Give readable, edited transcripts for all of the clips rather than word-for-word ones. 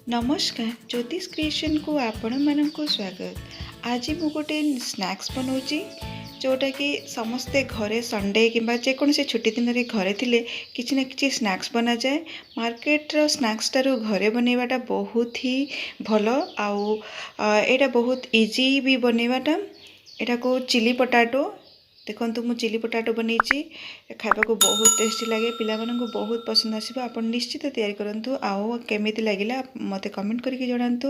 नमस्कार ज्योतिष क्रिएशन को आपण मानक स्वागत। आज मु गोटे स्नैक्स बनाऊँगी जोटा कि समस्ते घरे संडे किंबा जेकोसी छुट्टी दिन में घरे थिले किसी ना किसी स्नैक्स बना जाए। मार्केट्र स्नैक्स टारू घरे बनवाटा बहुत ही भल आउ एटा बहुत इजी भी बनवाटा। एटा को चिली पोटाटो देखो मु चिली पोटाटो बनईची खावा को बहुत टेस्टी लगे पिला मानक बहुत पसंद आसो। आप निश्चित तैयारी करूँ आउ केमिति लगिला मते कमेंट करके जणातु।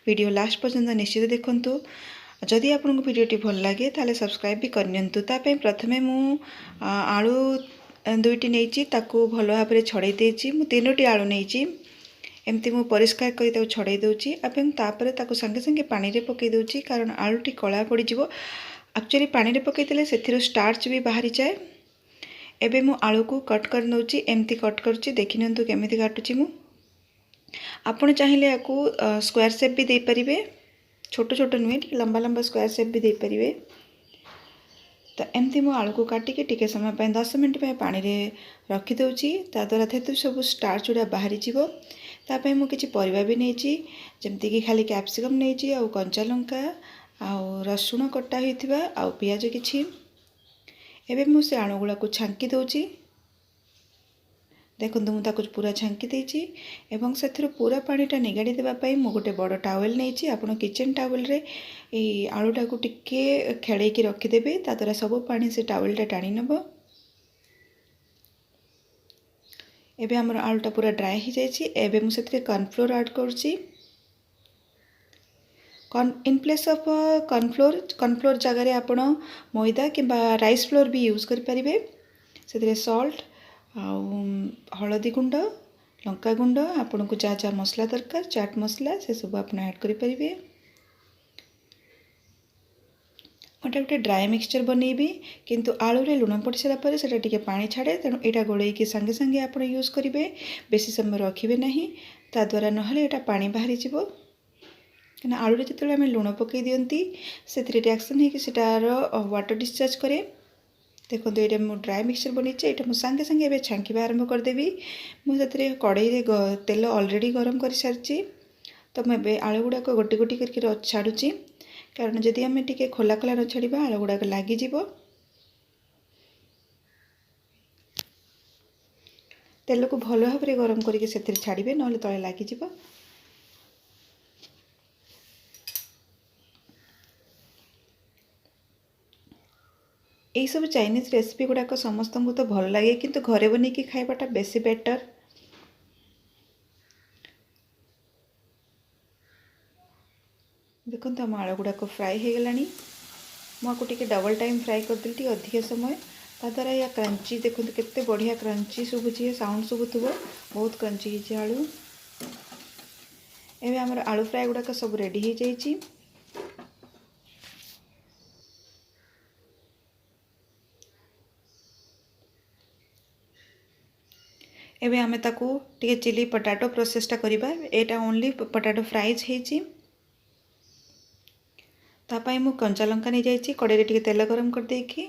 वीडियो लास्ट पर्यंत निश्चित देखंतु। जदि आपको वीडियोटी भल लगे ताले सब्सक्राइब भी करनियंतु। तापे प्रथमे मु आलू दुईटी नेइची ताकू भल भाव में छड़े देइची। मु तीनोटी आलू नेइची एमती मु परिष्कार कर छड़े दूची एवं तापर ताकू संगे संगे पानी रे पकई दूची कारण आलूटी कला पड़ जिवो। एक्चुअली पानी रे पकईदेले सेथिरो स्टार्च भी बाहरी जाए। एबे मु आलू को कट कर नउची एमती कट करची देखिनियंतु केमिति काटुची मु। आपण चाहिए या स्क्वायर शेप भी दे परिबे छोट छोट नुहे लंबा लंबा स्क्वायर शेप भी दे परिबे। तो एमती मु आलू को काटिके टिके समय पे 10 मिनट पे पानी रे रखी दउची ता द्वारा थेतु सब स्टार्च उडा बाहरी जिवो। तापे मु किछि परिबा भी नेची जेमति कि खाली कैप्सिकम नेची आ कंचा लंका आ रसुण कटा होइथिबा आ पियाज किछि। एबे मु से आलू गुला को छांकी दउची देखो मुझे पूरा छांकी देची एवं से पूरा पानीटा निगाड़ी देवाई मु गोटे बड़ टावेल नहीं आप किचन टावेल रे आलूटा को टिके खेड़े रखिदेवे ता द्वारा सब पानी से टावेलटा टाणी नब। एबे हमर आलूटा पूरा ड्राए हो जाइए। एबे मु से कॉर्नफ्लोर ऐड करुँची। इन प्लेस ऑफ कॉर्नफ्लोर जगह आपण मैदा किंबा राइस फ्लोर भी यूज करें। से सॉल्ट आउ हलदी गुंड लंका गुंड आपन को जहाँ जहाँ मसला दरकार चाट मसला से सब आप ऐड करेंगे। गोटे गोटे ड्राए मिक्सचर बनईबी किंतु आलू रे लुण पड़ सारापर से टिके पानी छाड़े तेणु यहाँ गोलैकी संगे संगे आप यूज करेंगे। बेसी समय रखिए ना ताद्वारा नहले यहाँ पानी बाहरी जीवो कहीं आलू जो आम लुण पकई दिंती से रिएक्शन होटार वाटर डिस्चार्ज करे। देखो ये मु ड्राए मिक्सचर बनईचे ये मुझे सांगे सांगे ए छांकिबा आरंभ करदेवी। मुझे कड़ई रे तेल ऑलरेडी गरम कर सारी तो मुझे आलू गुड़ाक गोटी गोटी करके छाड़ुची कारण जदि आम टे खोला खोला न छाड़ा आलू गुड़ाक लगिज। तेल को भल भाव में गरम करके छाड़े ना तले लगिज। यही सब चाइनीज रेसिपी गुड़ाक समस्त को तो भल लगे किंतु घरे बनईकी खाइबाटा बेसी बेटर। देखो आम आलू गुड़ाक फ्राए हो गलानी मुझे डबल टाइम फ्राए करदेली अधिक समय ता द्वारा या क्रंची देखो केते बढ़िया क्रंची शुभुची साउंड शुभुव बहुत क्रंची होती आलू। एवं आमर आलू फ्राए गुड़ाक सब रेडी हो जाइए। एबे आमे ताकू टिके चिली पोटाटो प्रोसेसटा करिबा। एटा ओनली पोटाटो फ्राइज हेची तापाई मु कंचा लंका नहीं जाइए कड़े टिके तेल गरम कर देकी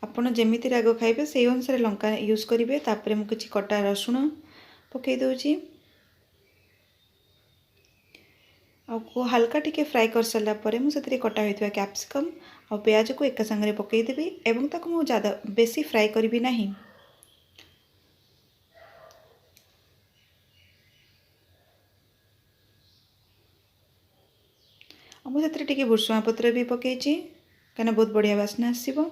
आपण जेमिति राग खाइबे से अनुसार लंका यूज करेंगे। तापर मु किछि कटा रसुण पकई दोची को हल्का टिके फ्राए कर सारा पर मुझे कटा होता कैप्सिकम और प्याज को एका संगे पकईदेवी एवं ताकू मु ज़्यादा बेसी फ्राए करी ना। मुझे टे भुसुआ पत्र भी पकई कहीं बहुत बढ़िया बास्ना आसो।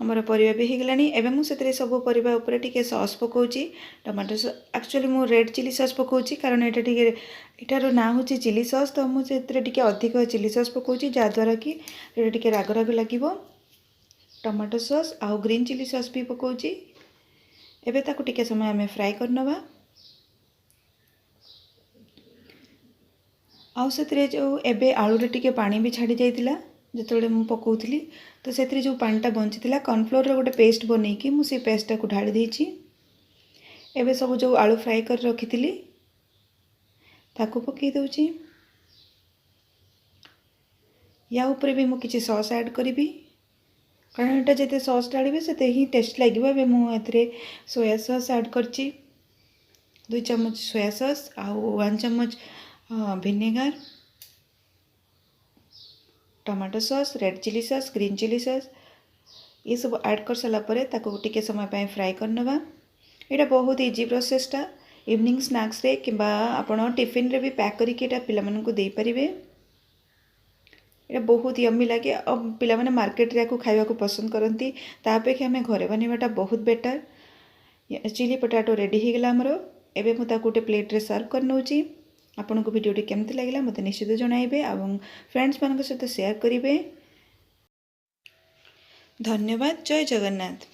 आमर परिवा भी हो गलानी। एवं मुझे सब परिवा ऊपर टिके सॉस पकाउची टमाटो सॉस। एक्चुअली मु रेड चिली सॉस पकाउची कारण एटा टिके एटार ना होची चिली सॉस तो मुझे टिके अधिक चिली सॉस पकाउची जहाँद्वारा कि एटा टिके राग राग लगिवो। टमाटो सॉस आउ ग्रीन चिली सॉस भी पकाउची। एबे ताकू टिके समय आमे फ्राए करनवा आउ से जो एबे आलू रे टिके पानी भी छाड़ी जाइतिला जेतोले मु पकाउथली तो से जो पानीटा बंचीला कॉर्नफ्लोर रो गोटे पेस्ट बनईकी मु से पेस्टा को ढाली देइची। एबे सब जो आलू फ्राए कर रखी ताकू पकई दउची। या ऊपर भी मु किछि सॉस ऐड करिबी कारण एटा जिते सॉस डालिबे सेते ही टेस्ट लगे। ए मुझे सोया सॉस ऐड करची 2 चम्मच सोया सॉस आउ 1 चम्मच vinegar, tomato sauce, red chilli sauce, green chilli sauce ये सब ऐड कर सारा पर टिके समय पे फ्राए करनवा। यहाँ बहुत इजी प्रोसेसटा इवनिंग स्नैक्स रे कि आपण टिफिन रे भी पैक करके पिला मानकु दे परिबे। ये बहुत यम्मी लगे और पिला माने मार्केट रे खाइबा को पसंद करती तापेक्षा आम घरे बनवाटा बहुत बेटर। चिली पोटैटो रेडी हो गला हमरो। एबे मु ताकू गोटे प्लेट रे सर्व कर नउची। आपनको वीडियोटी केमती लगिला मते निश्चित जणाइबे और फ्रेंड्स मान सहित शेयर करिवे। धन्यवाद। जय जगन्नाथ।